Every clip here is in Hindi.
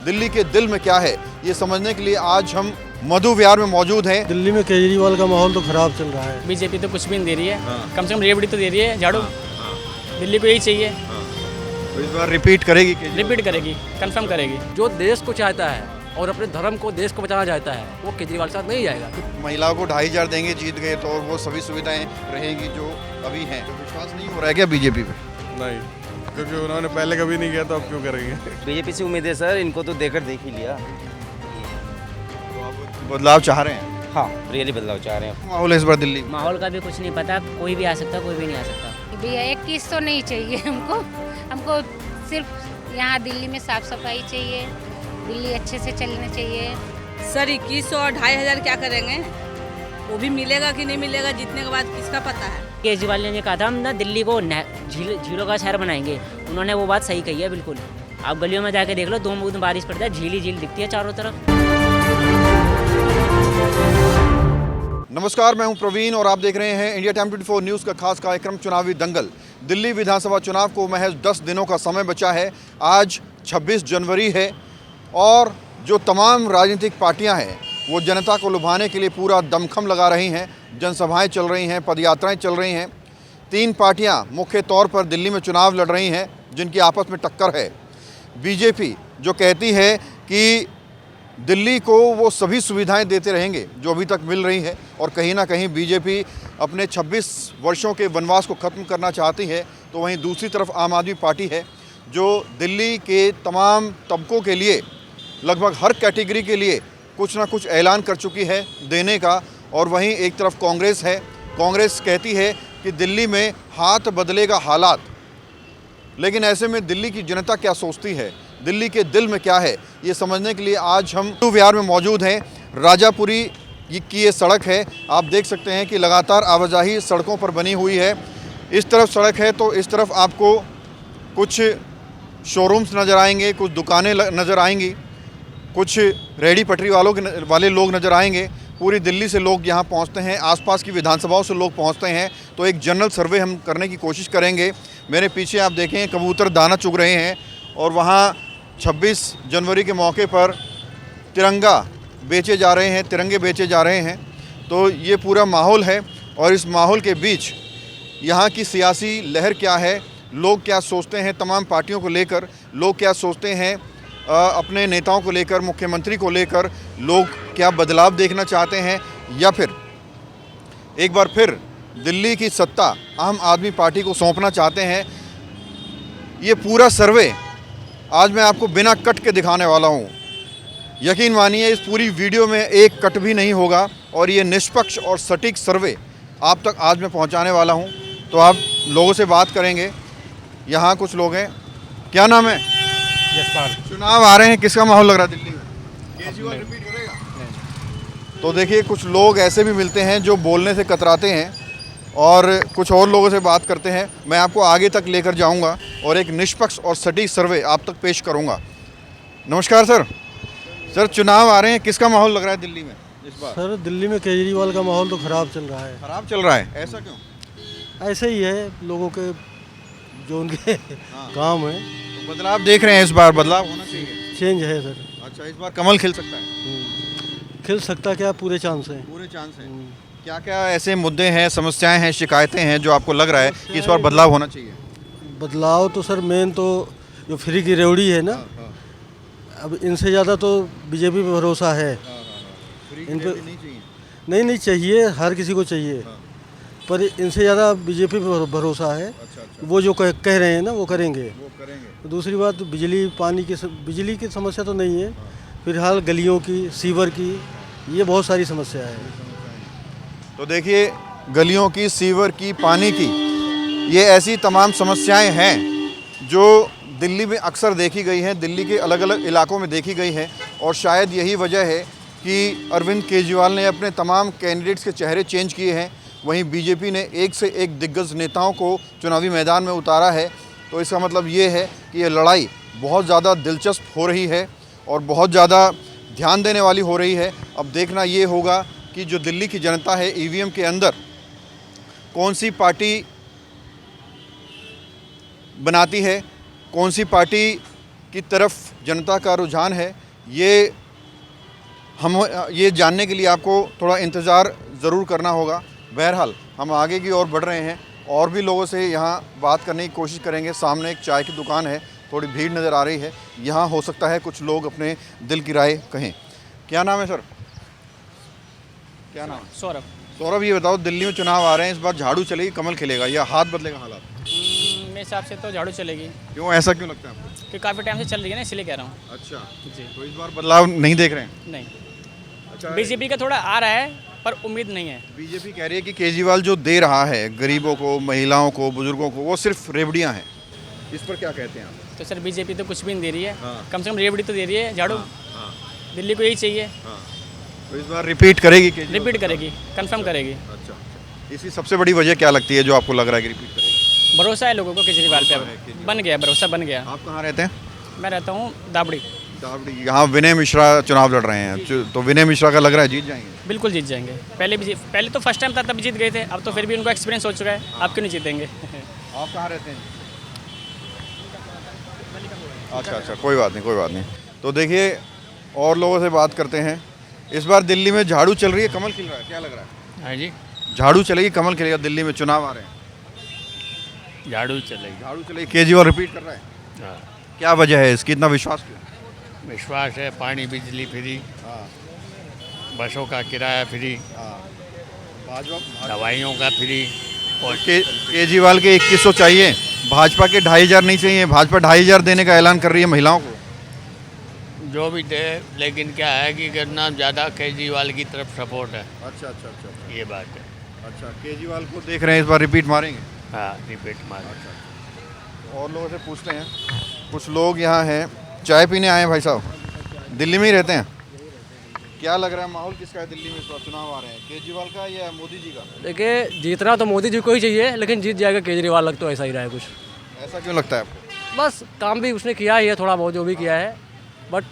दिल्ली के दिल में क्या है, ये समझने के लिए आज हम मधु विहार में मौजूद हैं। दिल्ली में केजरीवाल का माहौल तो खराब चल रहा है। बीजेपी तो कुछ भी नहीं दे रही है, कम से कम रेवड़ी तो दे रही है झाड़ू। दिल्ली को यही चाहिए, तो इस बार रिपीट करेगी रिपीट करेगी, कंफर्म करेगी। जो देश को चाहता है और अपने धर्म को, देश को बचाना चाहता है, वो केजरीवाल के साथ नहीं जाएगा। महिलाओं को 2500 देंगे जीत गए तो, और वो सभी सुविधाएं रहेंगी जो अभी हैं। तो विश्वास नहीं हो रहा है क्या बीजेपी पे? नहीं, क्योंकि उन्होंने पहले कभी नहीं किया तो अब क्यों करेंगे। बीजेपी से उम्मीद है सर, इनको तो देख ही लिया। तो आप बदलाव चाह रहे हैं? हाँ, रियली बदलाव चाह रहे हैं। माहौल है इस बार दिल्ली में? माहौल का भी कुछ नहीं पता, कोई भी आ सकता, कोई भी नहीं आ सकता। भैया 21 तो नहीं चाहिए हमको सिर्फ यहाँ दिल्ली में साफ सफाई चाहिए, दिल्ली अच्छे से चलना चाहिए। सर 2100 और 2500 क्या करेंगे? वो भी मिलेगा कि नहीं मिलेगा जीतने के बाद किसका पता है। केजरीवाल ने कहा था हम ना दिल्ली को झीलों का शहर बनाएंगे, उन्होंने वो बात सही कही है बिल्कुल। आप गलियों में जाके देख लो, 2 बूंद बारिश पड़ता है, झील ही झील दिखती है चारों तरफ। नमस्कार, मैं हूं प्रवीण और आप देख रहे हैं इंडिया टाइम 24 न्यूज़ का खास कार्यक्रम चुनावी दंगल। दिल्ली विधानसभा चुनाव को महज 10 दिनों का समय बचा है। आज 26 जनवरी है और जो तमाम राजनीतिक पार्टियां हैं वो जनता को लुभाने के लिए पूरा दमखम लगा रही हैं। जनसभाएं चल रही हैं, पदयात्राएं चल रही हैं। 3 पार्टियां मुख्य तौर पर दिल्ली में चुनाव लड़ रही हैं जिनकी आपस में टक्कर है। बीजेपी जो कहती है कि दिल्ली को वो सभी सुविधाएं देते रहेंगे जो अभी तक मिल रही है, और कहीं ना कहीं बीजेपी अपने 26 वर्षों के वनवास को ख़त्म करना चाहती है। तो वहीं दूसरी तरफ आम आदमी पार्टी है जो दिल्ली के तमाम तबकों के लिए, लगभग हर कैटेगरी के लिए कुछ ना कुछ ऐलान कर चुकी है देने का। और वहीं एक तरफ कांग्रेस है। कांग्रेस कहती है कि दिल्ली में हाथ बदलेगा हालात। लेकिन ऐसे में दिल्ली की जनता क्या सोचती है, दिल्ली के दिल में क्या है, ये समझने के लिए आज हम मधु विहार में मौजूद हैं। राजापुरी की ये सड़क है। आप देख सकते हैं कि लगातार आवाजाही सड़कों पर बनी हुई है। इस तरफ सड़क है तो इस तरफ आपको कुछ शोरूम्स नज़र आएंगे, कुछ दुकानें नज़र आएंगी, कुछ रेहड़ी पटरी वाले लोग नज़र आएंगे। पूरी दिल्ली से लोग यहाँ पहुँचते हैं, आसपास की विधानसभाओं से लोग पहुँचते हैं। तो एक जनरल सर्वे हम करने की कोशिश करेंगे। मेरे पीछे आप देखें कबूतर दाना चुग रहे हैं और वहाँ 26 जनवरी के मौके पर तिरंगा बेचे जा रहे हैं, तिरंगे बेचे जा रहे हैं। तो ये पूरा माहौल है और इस माहौल के बीच यहाँ की सियासी लहर क्या है, लोग क्या सोचते हैं तमाम पार्टियों को लेकर, लोग क्या सोचते हैं अपने नेताओं को लेकर, मुख्यमंत्री को लेकर, लोग क्या बदलाव देखना चाहते हैं, या फिर एक बार फिर दिल्ली की सत्ता आम आदमी पार्टी को सौंपना चाहते हैं। ये पूरा सर्वे आज मैं आपको बिना कट के दिखाने वाला हूँ। यकीन मानिए इस पूरी वीडियो में एक कट भी नहीं होगा और ये निष्पक्ष और सटीक सर्वे आप तक आज मैं पहुँचाने वाला हूँ। तो आप लोगों से बात करेंगे। यहाँ कुछ लोग हैं। क्या नाम है? यशपाल। चुनाव आ रहे हैं, किसका माहौल लग रहा है दिल्ली में? केजरीवाल रिपीट करेगा? तो देखिए कुछ लोग ऐसे भी मिलते हैं जो बोलने से कतराते हैं और कुछ और लोगों से बात करते हैं। मैं आपको आगे तक लेकर जाऊंगा और एक निष्पक्ष और सटीक सर्वे आप तक पेश करूंगा। नमस्कार सर। सर चुनाव आ रहे हैं, किसका माहौल लग रहा है दिल्ली में इस बार? सर दिल्ली में केजरीवाल का माहौल तो खराब चल रहा है। खराब चल रहा है, ऐसा क्यों? ऐसे ही है, लोगों के जो उनके काम है। तो बदलाव देख रहे हैं इस बार, बदलाव होना चाहिए, चेंज है सर। अच्छा, इस बार कमल खिल सकता है? खिल सकता क्या, पूरे चांस हैं। पूरे चांस हैं। क्या क्या ऐसे मुद्दे हैं, समस्याएं हैं, शिकायतें हैं जो आपको लग रहा है कि इस बार बदलाव होना चाहिए? बदलाव तो सर मेन तो जो फ्री की रेवड़ी है ना, अब इनसे ज़्यादा तो बीजेपी पे भरोसा है। इन पे नहीं चाहिए, हर किसी को चाहिए, पर इनसे ज़्यादा बीजेपी पे भरोसा है। वो जो कह रहे हैं ना वो करेंगे। तो दूसरी बात, बिजली बिजली की समस्या तो नहीं है, फिलहाल गलियों की, सीवर की, ये बहुत सारी समस्या है। तो देखिए गलियों की, सीवर की, पानी की, ये ऐसी तमाम समस्याएं हैं जो दिल्ली में अक्सर देखी गई हैं, दिल्ली के अलग अलग इलाकों में देखी गई हैं। और शायद यही वजह है कि अरविंद केजरीवाल ने अपने तमाम कैंडिडेट्स के चेहरे चेंज किए हैं। वहीं बीजेपी ने एक से एक दिग्गज नेताओं को चुनावी मैदान में उतारा है। तो इसका मतलब ये है कि ये लड़ाई बहुत ज़्यादा दिलचस्प हो रही है और बहुत ज़्यादा ध्यान देने वाली हो रही है। अब देखना ये होगा कि जो दिल्ली की जनता है ईवीएम के अंदर कौन सी पार्टी बनाती है, कौन सी पार्टी की तरफ जनता का रुझान है, ये जानने के लिए आपको थोड़ा इंतज़ार ज़रूर करना होगा। बहरहाल हम आगे की ओर बढ़ रहे हैं और भी लोगों से यहाँ बात करने की कोशिश करेंगे। सामने एक चाय की दुकान है, थोड़ी भीड़ नज़र आ रही है, यहाँ हो सकता है कुछ लोग अपने दिल की राय कहें। क्या नाम है सर? क्या नाम? सौरभ। सौरभ, ये बताओ, दिल्ली में चुनाव आ रहे हैं, इस बार झाड़ू चलेगी, कमल खिलेगा या हाथ बदलेगा हालात? मेरे हिसाब से तो झाड़ू चलेगी, क्यों, ऐसा क्यों लगता है आपको? क्योंकि काफ़ी टाइम से चल रही है ना, इसलिए कह रहा हूँ। अच्छा जी। तो इस बार बदलाव नहीं देख रहे हैं? नहीं, अच्छा, बीजेपी का थोड़ा आ रहा है पर उम्मीद नहीं है। बीजेपी कह रही है कि केजरीवाल जो दे रहा है गरीबों को, महिलाओं को, बुजुर्गों को, वो सिर्फ रेवड़ियाँ हैं। इस पर क्या कहते हैं आप? तो सर बीजेपी तो कुछ भी नहीं दे रही है, हाँ। कम से कम रेवड़ी तो दे रही है झाड़ू। दिल्ली को यही चाहिए, तो इस बार रिपीट करेगी केजरीवाल? रिपीट करेगी, कंफर्म करेगी। अच्छा, इसकी सबसे बड़ी वजह क्या लगती है जो आपको लग रहा है कि रिपीट करेगी? भरोसा है लोगों को केजरीवाल पे, अब बन गया भरोसा, बन गया। आप कहाँ रहते हैं? मैं रहता हूँ दाबड़ी। यहाँ विनय मिश्रा चुनाव लड़ रहे हैं, तो विनय मिश्रा का लग रहा है जीत जाएंगे? बिल्कुल जीत जाएंगे। पहले तो फर्स्ट टाइम था तब जीत गए थे, अब तो फिर भी उनको एक्सपीरियंस हो चुका है, आप क्यों नहीं जीतेंगे? आप कहाँ रहते हैं? अच्छा, कोई बात नहीं। तो देखिए और लोगों से बात करते हैं। इस बार दिल्ली में झाड़ू चल रही है, कमल खिल रहा है, क्या लग रहा है? हाँ जी, झाड़ू चलेगी, कमल खिलेगा? दिल्ली में चुनाव आ रहे हैं, झाड़ू चलेगी। झाड़ू चलेगी। केजरीवाल रिपीट कर रहा है, हाँ, क्या वजह है इसकी, इतना विश्वास क्यों? विश्वास है, पानी बिजली फ्री, हाँ, बसों का किराया फ्री, भाजपा दवाइयों का फ्री। और केजरीवाल के 2100 चाहिए, भाजपा के 2500 नहीं चाहिए। भाजपा 2500 देने का ऐलान कर रही है महिलाओं को। जो भी दे, लेकिन क्या है कि कितना ज़्यादा केजरीवाल की तरफ सपोर्ट है, अच्छा, ये बात है। अच्छा, केजरीवाल को देख रहे हैं, इस बार रिपीट मारेंगे? हाँ, रिपीट मार। और लोगों से पूछते हैं, कुछ लोग यहाँ हैं, चाय पीने आए हैं। भाई साहब, दिल्ली में ही रहते हैं, क्या लग रहा है माहौल किसका है दिल्ली में इस बार चुनाव आ रहे हैं, केजरीवाल का या मोदी जी का? देखिए, जीतना तो मोदी जी को ही चाहिए, लेकिन जीत जाएगा केजरीवाल, लग तो ऐसा ही रहा है कुछ। ऐसा क्यों लगता है आपको? बस काम भी उसने किया ही है, थोड़ा बहुत जो भी किया है, बट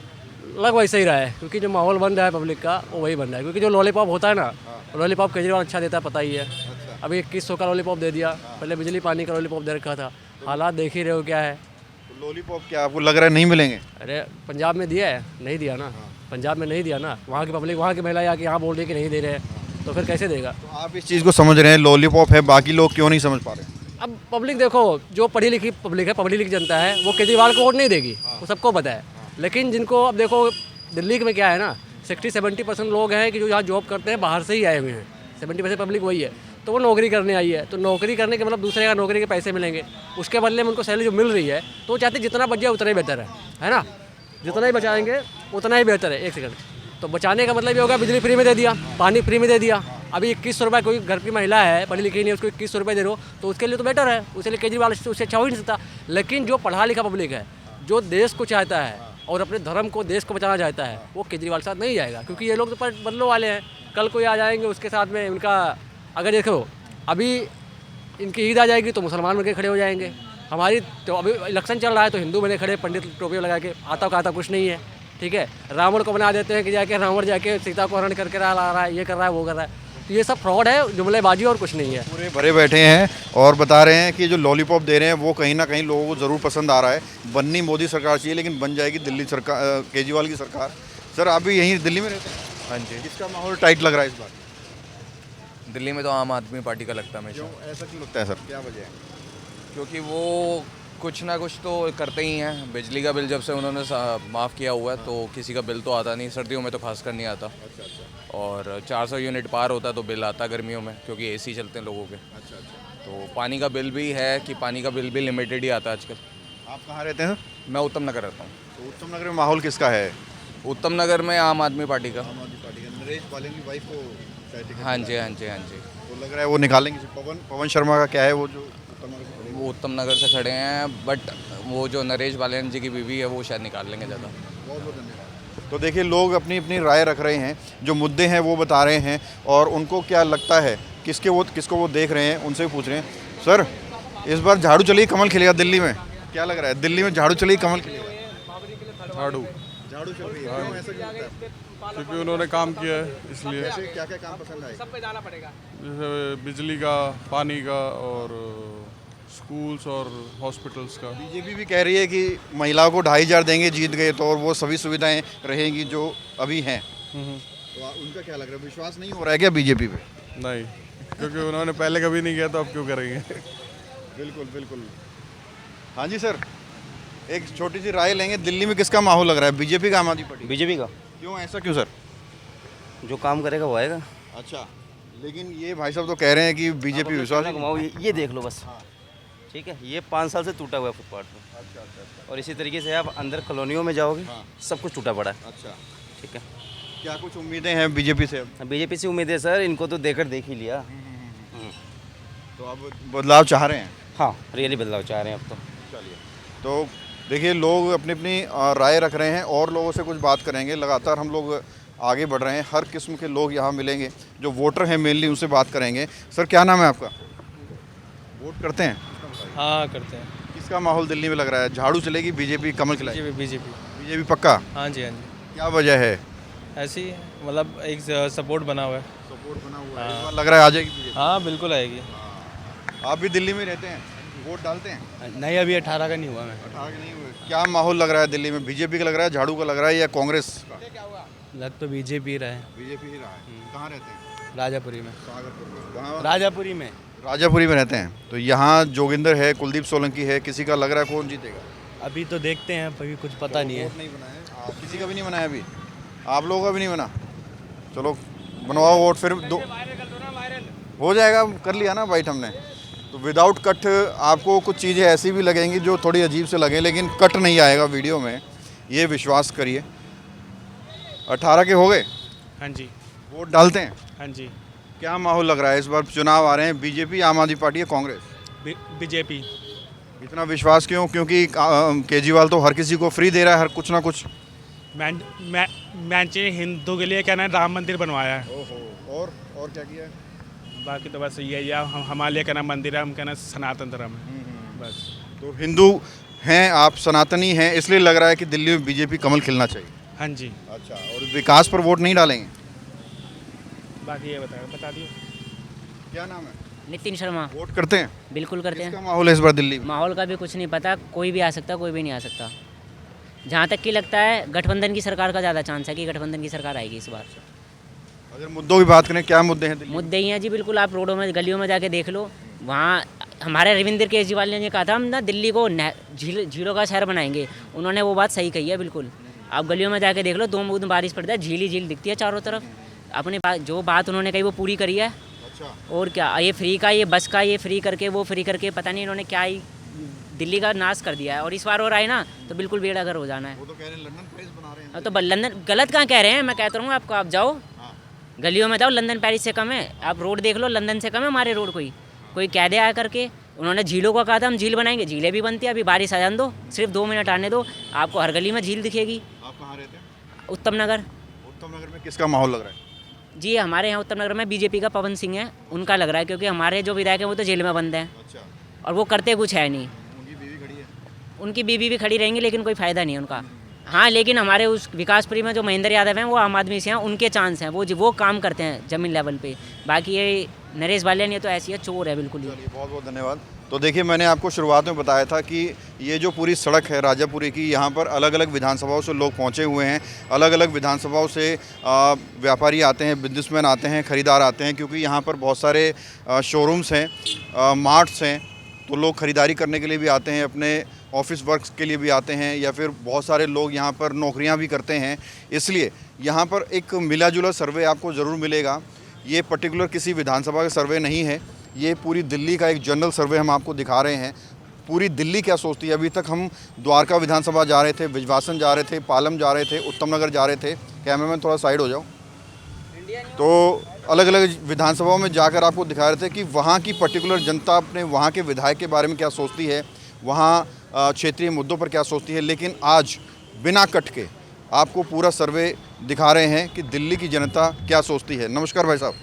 लग वैसा ही रहा है, क्योंकि जो माहौल बन रहा है पब्लिक का वो वही बन रहा है। क्योंकि जो लॉलीपॉप होता है ना, लॉलीपॉप केजरीवाल अच्छा देता है, पता ही है। अभी 2100 का लॉलीपॉप दे दिया, पहले बिजली पानी का लॉलीपॉप दे रखा था। हालात देख ही रहे हो क्या है। तो लॉलीपॉप क्या आपको लग रहा है नहीं मिलेंगे? अरे पंजाब में दिया है, नहीं दिया ना, पंजाब में नहीं दिया ना। वहाँ की पब्लिक, वहाँ की महिला आके यहाँ बोल रही है कि नहीं दे रहे हैं, तो फिर कैसे देगा? तो आप इस चीज़ को समझ रहे हैं, लॉलीपॉप है, बाकी लोग क्यों नहीं समझ पा रहे? अब पब्लिक देखो, जो पढ़ी लिखी पब्लिक है, पढ़ी लिखी जनता है, वो केजरीवाल को वोट नहीं देगी, वो सबको पता है। लेकिन जिनको अब देखो दिल्ली में क्या है ना, 60-70% लोग हैं कि जो यहाँ जॉब करते हैं बाहर से ही आए हुए हैं, 70% पब्लिक वही है, तो वो नौकरी करने आई है। तो नौकरी करने के मतलब दूसरे का नौकरी के पैसे मिलेंगे, उसके बदले में उनको सैलरी जो मिल रही है, तो वो चाहते जितना बच जाए उतना ही बेहतर है ना? जितना ही बचाएंगे उतना ही बेहतर है। एक सेकंड, तो बचाने का मतलब ये होगा बिजली फ्री में दे दिया, पानी फ्री में दे दिया। अभी 2100 रुपये, कोई घर की महिला है पढ़ी लिखी नहीं, उसको 2100 रुपये दे रहे हो, तो उसके लिए तो बेटर है, उसके लिए केजरीवाल उससे अच्छा हो ही नहीं सकता। लेकिन जो पढ़ा लिखा पब्लिक है, जो देश को चाहता है और अपने धर्म को, देश को बचाना चाहता है, वो केजरीवाल के साथ नहीं जाएगा। क्योंकि ये लोग तो बदलो वाले हैं, कल कोई आ जाएंगे उसके साथ में उनका। अगर देखो अभी इनकी ईद आ जाएगी तो मुसलमान बनके खड़े हो जाएंगे। हमारी तो अभी इलेक्शन चल रहा है तो हिंदू बने खड़े, पंडित टोपी लगा के, आता का आता कुछ नहीं है, ठीक है। रावण को बना देते हैं कि जाके रावण जाके सीता को हरण करके ला रहा है, ये कर रहा है, वो कर रहा है। तो ये सब फ्रॉड है, जुमलेबाजी और कुछ नहीं है। पूरे भरे बैठे हैं और बता रहे हैं कि जो लॉलीपॉप दे रहे हैं वो कहीं ना कहीं लोगों को ज़रूर पसंद आ रहा है। बननी मोदी सरकार चाहिए, लेकिन बन जाएगी दिल्ली सरकार, केजरीवाल की सरकार। सर, आप भी यहीं दिल्ली में रहते हैं? हाँ जी, किसका माहौल टाइट लग रहा है इस बार? दिल्ली में तो आम आदमी पार्टी का लगता है हमेशा। क्यों, ऐसा क्यों लगता है सर, क्या वजह है? क्योंकि वो कुछ ना कुछ तो करते ही हैं। बिजली का बिल जब से उन्होंने माफ़ किया हुआ है तो किसी का बिल तो आता नहीं, सर्दियों में तो खासकर नहीं आता। और 400 यूनिट पार होता तो बिल आता गर्मियों में, क्योंकि एसी चलते हैं लोगों के। तो पानी का बिल भी है कि पानी का बिल भी लिमिटेड ही आता है आजकल। आप कहाँ रहते हैं सर? मैं उत्तम नगर रहता हूँ। तो उत्तम नगर में माहौल किसका है? उत्तम नगर में आम आदमी पार्टी का। आम आदमी पार्टी का। नरेश बालेन की वाइफ को शायद टिकट हाँ मिला जी, है। हाँ जी, हाँ जी। तो लग रहा है वो निकालेंगे। पवन शर्मा का क्या है, वो जो उत्तम नगर से खड़े हैं? वो उत्तम नगर से खड़े हैं, बट वो जो नरेश बालेन जी की बीवी है वो शायद निकाल लेंगे ज़्यादा। बहुत बहुत धन्यवाद। तो देखिए, लोग अपनी अपनी राय रख रहे हैं, जो मुद्दे हैं वो बता रहे हैं और उनको क्या लगता है, किसको वो देख रहे हैं, उनसे भी पूछ रहे हैं। सर, इस बार झाड़ू चलेगी, कमल खिलेगा दिल्ली में, क्या लग रहा है? दिल्ली में झाड़ू चलेगी, कमल खिलेगा? झाड़ू झाड़ू चल रही है, क्यों, ऐसा क्यों लगता है? क्योंकि उन्होंने काम किया है इसलिए। जैसे क्या क्या काम पसंद आए? जैसे बिजली का, पानी का और स्कूल्स और हॉस्पिटल्स का। बीजेपी भी कह रही है कि महिलाओं को 2,500 देंगे जीत गए तो, और वो सभी सुविधाएं रहेंगी जो अभी हैं। तो उनका क्या लग रहा है, विश्वास नहीं हो रहा है क्या बीजेपी पे? नहीं, क्योंकि उन्होंने पहले कभी नहीं किया तो अब क्यों करेंगे। बिल्कुल बिल्कुल। हाँ जी सर, एक छोटी सी राय लेंगे, दिल्ली में किसका माहौल लग रहा है, बीजेपी का आम आदमी पार्टी? बीजेपी का क्यों, ऐसा क्यों सर? जो काम करेगा वो आएगा। अच्छा, लेकिन ये भाई साहब तो कह रहे हैं कि बीजेपी विश्वास ही नहीं। घुमाओ, ये देख लो बस। ठीक है, ये 5 साल से टूटा हुआ है फुटपाथ में। अच्छा। और इसी तरीके से आप अंदर कॉलोनियों में जाओगे, हाँ। सब कुछ टूटा पड़ा है। अच्छा, ठीक है, क्या कुछ उम्मीदें हैं बीजेपी से अब? बीजेपी से उम्मीद है सर, इनको तो देख ही लिया। तो अब बदलाव चाह रहे हैं? हाँ, रियली बदलाव चाह रहे हैं अब तो। चलिए, तो देखिए लोग अपनी अपनी राय रख रहे हैं और लोगों से कुछ बात करेंगे। लगातार हम लोग आगे बढ़ रहे हैं, हर किस्म के लोग यहाँ मिलेंगे, जो वोटर हैं मेनली उनसे बात करेंगे। सर क्या नाम है आपका? वोट करते हैं? हाँ करते हैं। किसका माहौल दिल्ली में लग रहा है, झाड़ू चलेगी, बीजेपी कमल खिलाएगी? बीजेपी पक्का? हाँ जी, हाँ जी। क्या वजह है? ऐसे ही मतलब एक सपोर्ट बना हुआ है। सपोर्ट बना हुआ है, इस बार लग रहा है आ जाएगी बीजेपी? हाँ बिल्कुल आएगी। आप भी दिल्ली में रहते हैं, वोट डालते हैं? नहीं, अभी 18 का नहीं हुआ मैं। 18 के नहीं हुए। क्या माहौल लग रहा है दिल्ली में, बीजेपी का लग रहा है, झाड़ू का लग रहा है या कांग्रेस का? लग तो बीजेपी रहा है। बीजेपी ही रहा है। कहाँ रहते हैं? राजापुरी में। वहाँ राजापुरी में। राजापुरी में रहते हैं। तो यहाँ जोगिंदर है, कुलदीप सोलंकी है, किसी का लग रहा है कौन जीतेगा? अभी तो देखते हैं, अभी कुछ पता नहीं है। वोट नहीं बनाया है, किसी का भी नहीं बनाया अभी? आप लोगों का भी नहीं बना? चलो बनवाओ वोट, फिर दो हो जाएगा। कर लिया ना बाइट हमने। तो विदाउट कट आपको कुछ चीज़ें ऐसी भी लगेंगी जो थोड़ी अजीब से लगें, लेकिन कट नहीं आएगा वीडियो में, ये विश्वास करिए। 18 के हो गए? हाँ जी। वोट डालते हैं? हाँ जी। क्या माहौल लग रहा है इस बार चुनाव आ रहे हैं, बीजेपी, आम आदमी पार्टी या कांग्रेस? बीजेपी। इतना विश्वास क्यों? क्योंकि केजरीवाल तो हर किसी को फ्री दे रहा है, हर कुछ ना कुछ। मैंने हिंदू के लिए क्या ना राम मंदिर बनवाया है। ओहो, और क्या किया है? बाकी तो बस यही है, हमारे लिए क्या ना मंदिर है, हम क्या ना सनातन धर्म है बस। तो हिंदू हैं आप, सनातनी हैं, इसलिए लग रहा है कि दिल्ली में बीजेपी कमल खिलना चाहिए। हाँ जी। अच्छा, और विकास पर वोट नहीं डालेंगे? बाकी ये बता दियो। क्या नाम है? नितिन शर्मा। वोट करते हैं? बिल्कुल करते किसका हैं। माहौल है इस बार दिल्ली में? माहौल का भी कुछ नहीं पता, कोई भी आ सकता, कोई भी नहीं आ सकता। जहाँ तक कि लगता है गठबंधन की सरकार का ज़्यादा चांस है कि गठबंधन की सरकार आएगी इस बार। अगर मुद्दों की बात करें, क्या मुद्दे हैं दिल्ली में? मुद्दे ही हैं जी, बिल्कुल। आप रोडों में गलियों में जाके देख लो, वहाँ हमारे रविंद्र केजरीवाल ने ये कहा था हम ना दिल्ली को झीलों का शहर बनाएंगे। उन्होंने वो बात सही कही है बिल्कुल। आप गलियों में जाके देख लो, 2 बूंद बारिश पड़ता है, झील ही झील दिखती है चारों तरफ। अपनी बात, जो बात उन्होंने कही वो पूरी करी है। अच्छा, और क्या, ये फ्री का, ये बस का, ये फ्री करके वो फ्री करके पता नहीं इन्होंने क्या ही दिल्ली का नाश कर दिया है। और इस बार और आए ना तो बिल्कुल बेड़ा गर्क हो जाना है। वो तो कह रहे हैं लंदन पेरिस बना रहे हैं। अब तो लंदन गलत कहाँ कह रहे हैं, मैं कहता हूँ आपको, आप जाओ गलियों में जाओ, लंदन पेरिस से कम है। आप रोड देख लो, लंदन से कम है हमारे रोड। कोई कह दे आ करके, उन्होंने झीलों का कहा था हम झील बनाएंगे, झीलें भी बनती है। अभी बारिश आ जाने दो, सिर्फ 2 मिनट आने दो, आपको हर गली में झील दिखेगी। आप कहाँ रहते हैं? उत्तम नगर। उत्तम नगर में किसका माहौल लग रहा है? जी, हमारे यहाँ उत्तम नगर में बीजेपी का पवन सिंह है, उनका लग रहा है, क्योंकि हमारे जो विधायक हैं वो तो जेल में बंद हैं। अच्छा, और वो करते कुछ है नहीं। उनकी बीवी खड़ी है? उनकी बीवी भी खड़ी रहेंगी, लेकिन कोई फ़ायदा नहीं है उनका। हाँ, लेकिन हमारे उस विकासपुरी में जो महेंद्र यादव हैं वो आम आदमी से हैं, उनके चांस हैं, वो काम करते हैं ज़मीन लेवल पे। बाकी ये नरेश बालियान ये तो ऐसी है, चोर है बिल्कुल ही। चलिए, बहुत बहुत धन्यवाद। तो देखिए, मैंने आपको शुरुआत में बताया था कि ये जो पूरी सड़क है राजापुरी की, यहाँ पर अलग अलग विधानसभाओं से लोग पहुँचे हुए हैं। अलग अलग विधानसभाओं से व्यापारी आते हैं, बिजनेसमैन आते हैं, ख़रीदार आते हैं, क्योंकि यहाँ पर बहुत सारे शोरूम्स हैं, मार्ट्स हैं। तो लोग ख़रीदारी करने के लिए भी आते हैं, अपने ऑफिस वर्क्स के लिए भी आते हैं, या फिर बहुत सारे लोग यहाँ पर नौकरियाँ भी करते हैं। इसलिए यहाँ पर एक मिला जुला सर्वे आपको ज़रूर मिलेगा। ये पर्टिकुलर किसी विधानसभा का सर्वे नहीं है, ये पूरी दिल्ली का एक जनरल सर्वे हम आपको दिखा रहे हैं। पूरी दिल्ली क्या सोचती है। अभी तक हम द्वारका विधानसभा जा रहे थे, बिजवासन जा रहे थे, पालम जा रहे थे, उत्तम नगर जा रहे थे। कैमरामैन थोड़ा साइड हो जाओ। तो अलग अलग विधानसभाओं में जाकर आपको दिखा रहे थे कि वहाँ की पर्टिकुलर जनता अपने वहाँ के विधायक के बारे में क्या सोचती है, वहाँ क्षेत्रीय मुद्दों पर क्या सोचती है। लेकिन आज बिना कट के आपको पूरा सर्वे दिखा रहे हैं कि दिल्ली की जनता क्या सोचती है। नमस्कार भाई साहब,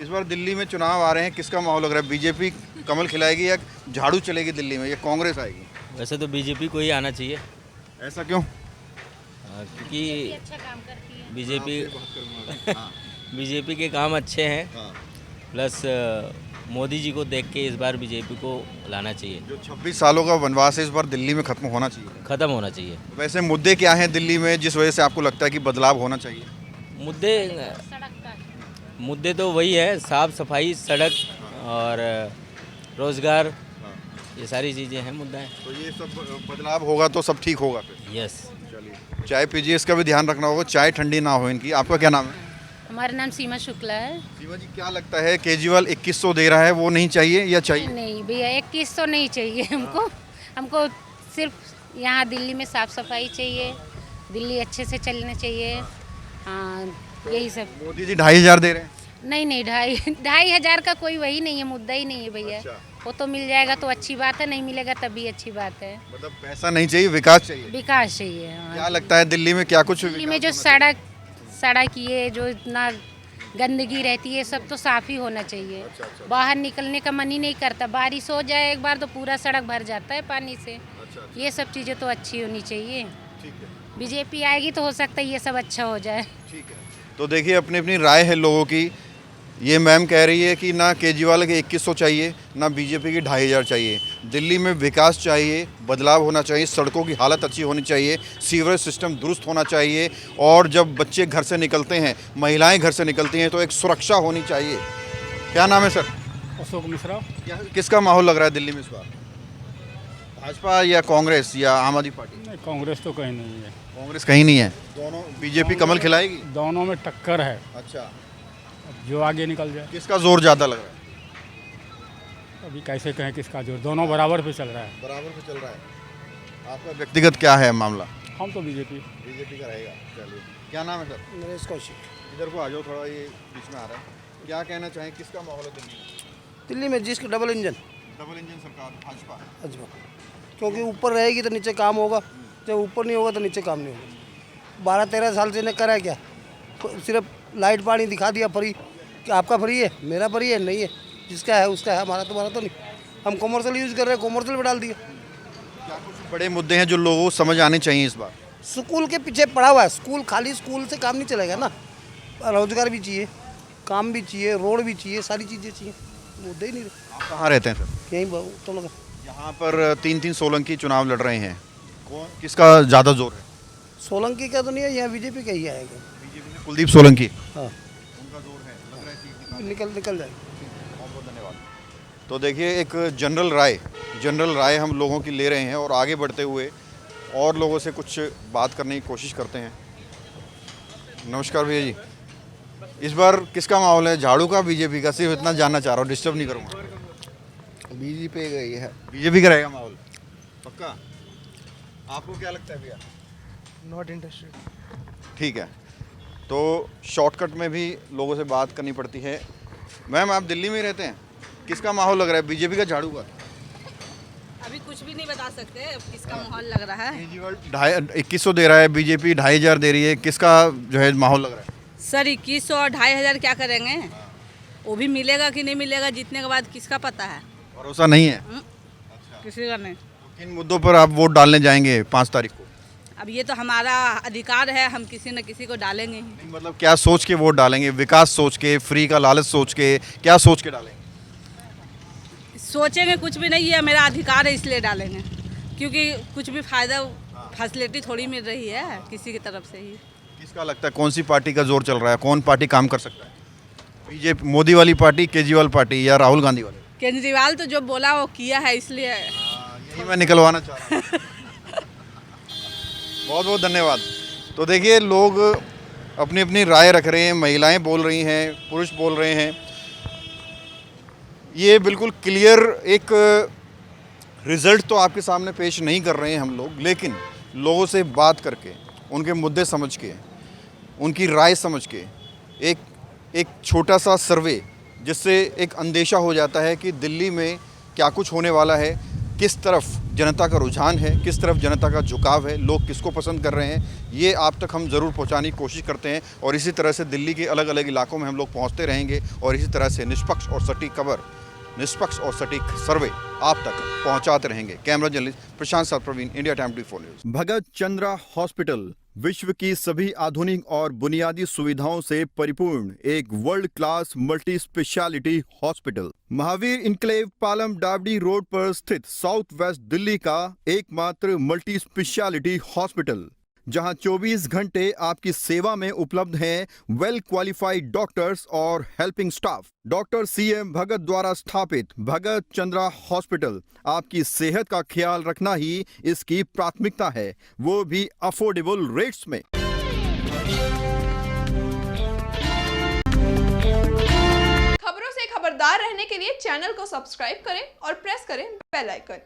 इस बार दिल्ली में चुनाव आ रहे हैं, किसका माहौल लग रहा है? बीजेपी कमल खिलाएगी या झाड़ू चलेगी दिल्ली में, या कांग्रेस आएगी? वैसे तो बीजेपी को ही आना चाहिए। ऐसा क्यों? क्योंकि अच्छा काम करती है बीजेपी के काम अच्छे हैं, प्लस मोदी जी को देख के इस बार बीजेपी को लाना चाहिए, जो 26 सालों का वनवास है इस बार दिल्ली में खत्म होना चाहिए। ख़त्म होना चाहिए। वैसे मुद्दे क्या हैं दिल्ली में जिस वजह से आपको लगता है कि बदलाव होना चाहिए? मुद्दे तो वही है, साफ़ सफाई, सड़क और रोज़गार, ये सारी चीज़ें हैं मुद्दा है। तो ये सब बदलाव होगा तो सब ठीक होगा फिर। यस। चलिए, चाय पीजिए, इसका भी ध्यान रखना होगा, चाय ठंडी ना हो इनकी। आपका क्या नाम है? हमारा नाम सीमा शुक्ला है। सीमा जी, क्या लगता है केजरीवाल 2100 दे रहा है, वो नहीं चाहिए या चाहिए? नहीं भैया, 2100 नहीं चाहिए हमको सिर्फ यहाँ दिल्ली में साफ़ सफाई चाहिए, दिल्ली अच्छे से चलना चाहिए। हाँ, यही सब। मोदी जी 2500 दे रहे हैं। नहीं 2,500 का कोई वही नहीं है, मुद्दा ही नहीं है भैया। वो तो मिल जाएगा तो अच्छी बात है, नहीं मिलेगा तब भी अच्छी बात है। मतलब पैसा नहीं चाहिए, विकास चाहिए। विकास चाहिए। हाँ। क्या लगता है दिल्ली में क्या कुछ दिल्ली में जो सड़क ये जो इतना गंदगी रहती है सब तो साफ़ ही होना चाहिए। बाहर निकलने का मन ही नहीं करता, बारिश हो जाए एक बार तो पूरा सड़क भर जाता है पानी से। ये सब चीज़ें तो अच्छी होनी चाहिए। बीजेपी आएगी तो हो सकता है ये सब अच्छा हो जाए। ठीक है, तो देखिए अपनी अपनी राय है लोगों की। ये मैम कह रही है कि ना केजरीवाल के 2100 चाहिए, ना बीजेपी की 2500 चाहिए। दिल्ली में विकास चाहिए, बदलाव होना चाहिए, सड़कों की हालत अच्छी होनी चाहिए, सीवरेज सिस्टम दुरुस्त होना चाहिए, और जब बच्चे घर से निकलते हैं, महिलाएं घर से निकलती हैं तो एक सुरक्षा होनी चाहिए। क्या नाम है सर? अशोक मिश्रा। किसका माहौल लग रहा है दिल्ली में इस बार? भाजपा या कांग्रेस या आम आदमी पार्टी? नहीं, कांग्रेस तो कहीं नहीं है। कांग्रेस कहीं नहीं है, दोनों बीजेपी कमल खिलाएगी? दोनों में टक्कर है। अच्छा, जो आगे निकल जाए। किसका जोर ज़्यादा लग रहा है? अभी कैसे कहें किसका जोर, दोनों बराबर पे चल रहा है। बराबर पे चल रहा है। आपका व्यक्तिगत क्या है मामला? हम तो बीजेपी का रहेगा। चलिए, क्या नाम है सर? नरेश कौशिक। इधर को आ जाओ, थोड़ा ये बीच में आ रहा है। क्या कहना चाहें, किसका माहौल है दिल्ली में? दिल्ली में जिसकी डबल इंजन सरकार भाजपा। क्योंकि ऊपर रहेगी तो नीचे काम होगा, जब ऊपर नहीं होगा तो नीचे काम नहीं होगा। 12-13 साल से इन्हें करा क्या? सिर्फ लाइट पानी दिखा दिया फ्री, कि आपका फ्री है, मेरा फ्री है, नहीं है, जिसका है उसका है, हमारा तुम्हारा तो नहीं। हम कॉमर्शियल यूज़ कर रहे हैं, कॉमर्शियल पे डाल दिए। क्या कुछ बड़े मुद्दे हैं जो लोगों को समझ आने चाहिए इस बार? स्कूल के पीछे पड़ा हुआ है, स्कूल खाली स्कूल से काम नहीं चलेगा ना, रोजगार भी चाहिए, काम भी चाहिए, रोड भी चाहिए, सारी चीज़ें चाहिए, मुद्दे ही नहीं रहे। आप कहाँ रहते हैं सर? यहीं तो लगा। यहाँ पर 3-3 सोलंकी चुनाव लड़ रहे हैं, कौन किसका ज़्यादा जोर है? सोलंकी का तो नहीं है, यहाँ बीजेपी का ही आएगा। बीजेपी में कुलदीप सोलंकी। हाँ, उनका जोर है, लग रहा है सीट निकल जाएगा। बहुत बहुत धन्यवाद। तो देखिए एक जनरल राय हम लोगों की ले रहे हैं, और आगे बढ़ते हुए और लोगों से कुछ बात करने की कोशिश करते हैं। नमस्कार भैया जी, इस बार किसका माहौल है, झाड़ू का बीजेपी का? सिर्फ इतना जानना चाह रहा हूँ, डिस्टर्ब नहीं करूँगा। बीजेपी का ही है। बीजेपी का रहेगा माहौल पक्का? आपको क्या लगता है भैया? Not interested. ठीक है, तो शॉर्टकट में भी लोगों से बात करनी पड़ती है। मैम, आप दिल्ली में ही रहते हैं, किसका माहौल लग रहा है, बीजेपी का झाड़ू का? अभी कुछ भी नहीं बता सकते किसका माहौल लग रहा है। केजरीवाल 2100 दे रहा है, बीजेपी 2500 दे रही है, किसका जो है माहौल लग रहा है? सर 2100 और 2500 क्या करेंगे, वो भी मिलेगा कि नहीं मिलेगा जीतने के बाद किसका पता है, भरोसा नहीं है किसी का नहीं। किन मुद्दों पर आप वोट डालने जाएंगे 5 तारीख को? अब ये तो हमारा अधिकार है, हम किसी न किसी को डालेंगे ही। नहीं, मतलब क्या सोच के वोट डालेंगे? विकास सोच के, फ्री का लालच सोच के, क्या सोच के डालेंगे? सोचेंगे कुछ भी नहीं है, मेरा अधिकार है इसलिए डालेंगे, क्योंकि कुछ भी फ़ायदा फैसिलिटी थोड़ी मिल रही है किसी की तरफ से ही। किसका लगता है कौन सी पार्टी का जोर चल रहा है, कौन पार्टी काम कर सकता है? बीजेपी मोदी वाली पार्टी, केजरीवाल पार्टी, या राहुल गांधी वाले? केजरीवाल तो जो बोला वो किया है, इसलिए यही मैं निकलवाना चाह रहा हूँ। बहुत बहुत धन्यवाद। तो देखिए लोग अपनी अपनी राय रख रहे हैं, महिलाएं बोल रही हैं, पुरुष बोल रहे हैं। ये बिल्कुल क्लियर एक रिज़ल्ट तो आपके सामने पेश नहीं कर रहे हैं हम लोग, लेकिन लोगों से बात करके, उनके मुद्दे समझ के, उनकी राय समझ के, एक छोटा सा सर्वे जिससे एक अंदेशा हो जाता है कि दिल्ली में क्या कुछ होने वाला है, किस तरफ जनता का रुझान है, किस तरफ जनता का झुकाव है, लोग किसको पसंद कर रहे हैं, ये आप तक हम ज़रूर पहुंचाने की कोशिश करते हैं। और इसी तरह से दिल्ली के अलग अलग इलाकों में हम लोग पहुंचते रहेंगे, और इसी तरह से निष्पक्ष और सटीक खबर, निष्पक्ष और सटीक सर्वे आप तक पहुंचाते रहेंगे। कैमरा जर्नलिस्ट प्रशांत प्रवीण, इंडिया टाइम 24 न्यूज़। भगत चंद्रा हॉस्पिटल, विश्व की सभी आधुनिक और बुनियादी सुविधाओं से परिपूर्ण एक world class multi speciality hospital. Mahavir enclave Palam डावडी रोड पर स्थित साउथ वेस्ट दिल्ली का एकमात्र मल्टी स्पेशलिटी हॉस्पिटल, जहां 24 घंटे आपकी सेवा में उपलब्ध हैं वेल क्वालिफाइड डॉक्टर्स और हेल्पिंग स्टाफ। डॉक्टर CM भगत द्वारा स्थापित भगत चंद्रा हॉस्पिटल आपकी सेहत का ख्याल रखना ही इसकी प्राथमिकता है, वो भी अफोर्डेबल रेट्स में। खबरों से खबरदार रहने के लिए चैनल को सब्सक्राइब करें और प्रेस करें बेल आइकन।